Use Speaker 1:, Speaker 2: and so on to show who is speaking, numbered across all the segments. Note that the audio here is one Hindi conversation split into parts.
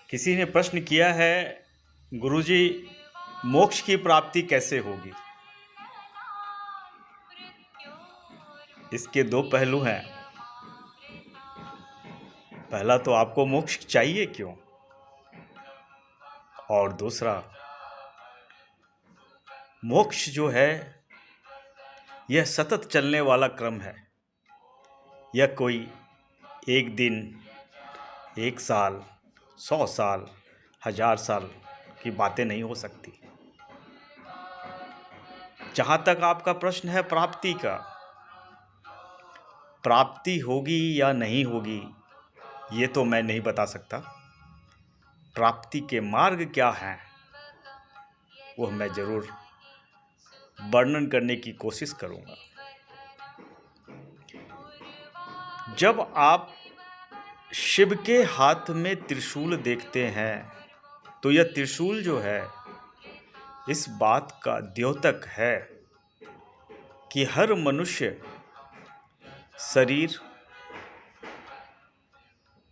Speaker 1: किसी ने प्रश्न किया है, गुरुजी, मोक्ष की प्राप्ति कैसे होगी? इसके दो पहलू हैं। पहला तो आपको मोक्ष चाहिए क्यों, और दूसरा, मोक्ष जो है यह सतत चलने वाला क्रम है। यह कोई एक दिन, एक साल, 100 साल, 1000 साल की बातें नहीं हो सकती। जहाँ तक आपका प्रश्न है प्राप्ति का, प्राप्ति होगी या नहीं होगी ये तो मैं नहीं बता सकता। प्राप्ति के मार्ग क्या हैं वह मैं ज़रूर वर्णन करने की कोशिश करूँगा। जब आप शिव के हाथ में त्रिशूल देखते हैं तो यह त्रिशूल जो है इस बात का द्योतक है कि हर मनुष्य शरीर,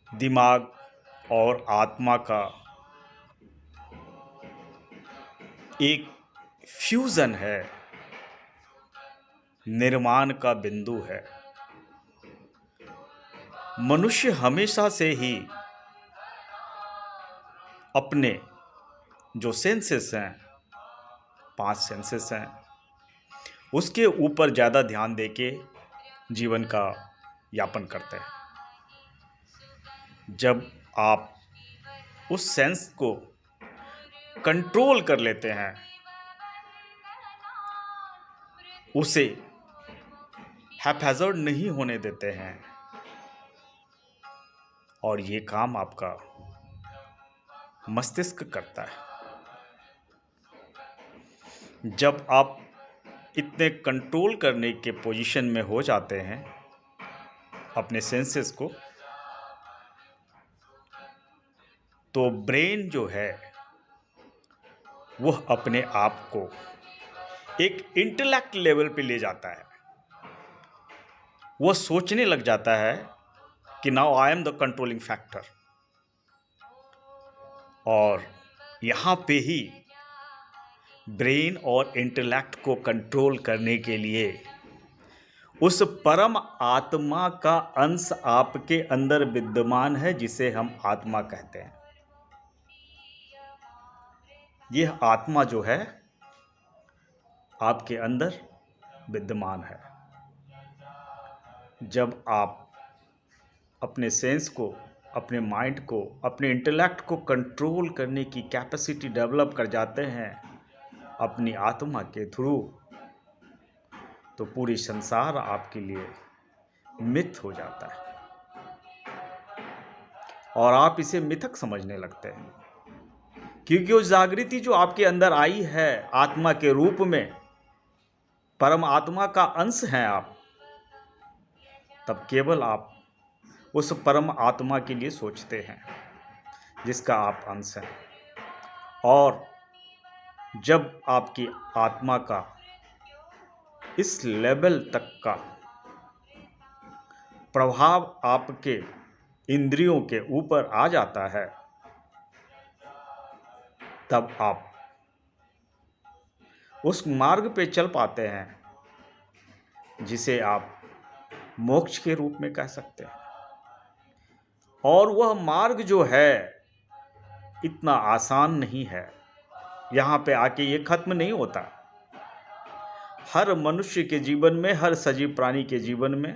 Speaker 1: दिमाग और आत्मा का एक फ्यूजन है, निर्माण का बिंदु है। मनुष्य हमेशा से ही अपने जो सेंसेस हैं, 5 सेंसेस हैं, उसके ऊपर ज़्यादा ध्यान देके जीवन का यापन करते हैं। जब आप उस सेंस को कंट्रोल कर लेते हैं, उसे हैप्पैज़र्ड नहीं होने देते हैं, और ये काम आपका मस्तिष्क करता है। जब आप इतने कंट्रोल करने के पोजीशन में हो जाते हैं अपने सेंसेस को, तो ब्रेन जो है वह अपने आप को एक इंटेलेक्ट लेवल पे ले जाता है। वह सोचने लग जाता है कि now I am the controlling factor, और यहाँ पे ही ब्रेन और इंटेलेक्ट को कंट्रोल करने के लिए उस परम आत्मा का अंश आपके अंदर विद्यमान है जिसे हम आत्मा कहते हैं। यह आत्मा जो है आपके अंदर विद्यमान है। जब आप अपने सेंस को, अपने माइंड को, अपने इंटेलेक्ट को कंट्रोल करने की कैपेसिटी डेवलप कर जाते हैं अपनी आत्मा के थ्रू, तो पूरी संसार आपके लिए मिथ हो जाता है और आप इसे मिथक समझने लगते हैं, क्योंकि उस जागृति जो आपके अंदर आई है आत्मा के रूप में, परम आत्मा का अंश हैं आप, तब केवल आप उस परम आत्मा के लिए सोचते हैं जिसका आप अंश हैं। और जब आपकी आत्मा का इस लेवल तक का प्रभाव आपके इंद्रियों के ऊपर आ जाता है, तब आप उस मार्ग पे चल पाते हैं जिसे आप मोक्ष के रूप में कह सकते हैं। और वह मार्ग जो है इतना आसान नहीं है। यहाँ पे आके ये खत्म नहीं होता। हर मनुष्य के जीवन में, हर सजीव प्राणी के जीवन में,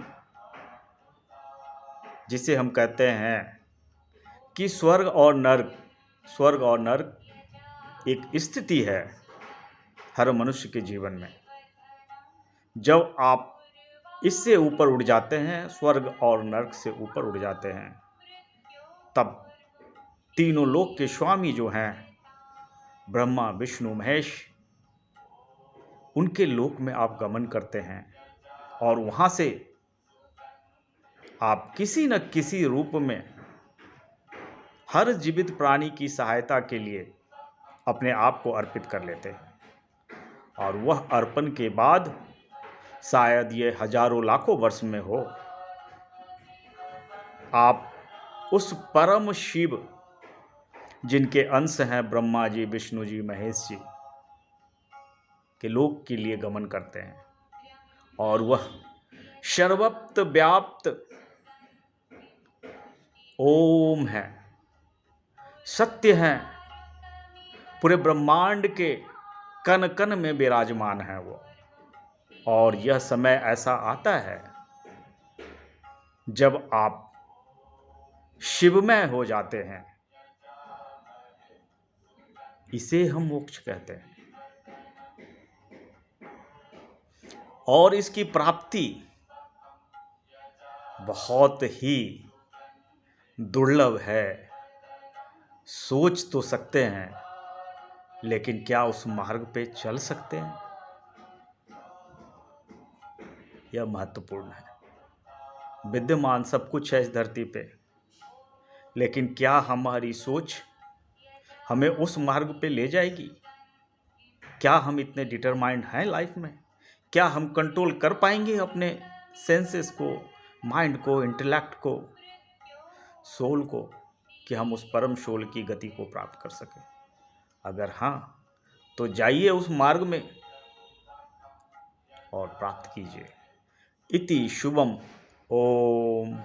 Speaker 1: जिसे हम कहते हैं कि स्वर्ग और नर्क एक स्थिति है हर मनुष्य के जीवन में। जब आप इससे ऊपर उड़ जाते हैं, स्वर्ग और नर्क से ऊपर उड़ जाते हैं, तब तीनों लोक के स्वामी जो हैं ब्रह्मा, विष्णु, महेश, उनके लोक में आप गमन करते हैं और वहाँ से आप किसी न किसी रूप में हर जीवित प्राणी की सहायता के लिए अपने आप को अर्पित कर लेते हैं। और वह अर्पण के बाद शायद ये हजारों लाखों वर्ष में हो, आप उस परम शिव जिनके अंश हैं ब्रह्मा जी, विष्णु जी, महेश जी, के लोक के लिए गमन करते हैं। और वह सर्वत्र व्याप्त ओम है, सत्य है, पूरे ब्रह्मांड के कण कण में विराजमान है वो। और यह समय ऐसा आता है जब आप शिवमय हो जाते हैं, इसे हम मोक्ष कहते हैं। और इसकी प्राप्ति बहुत ही दुर्लभ है। सोच तो सकते हैं, लेकिन क्या उस मार्ग पे चल सकते हैं, यह महत्वपूर्ण है। विद्यमान सब कुछ है इस धरती पे, लेकिन क्या हमारी सोच हमें उस मार्ग पे ले जाएगी? क्या हम इतने डिटरमाइंड हैं लाइफ में? क्या हम कंट्रोल कर पाएंगे अपने सेंसेस को, माइंड को, इंटेलेक्ट को, सोल को, कि हम उस परम सोल की गति को प्राप्त कर सकें? अगर हाँ, तो जाइए उस मार्ग में और प्राप्त कीजिए। इति शुभम। ओम।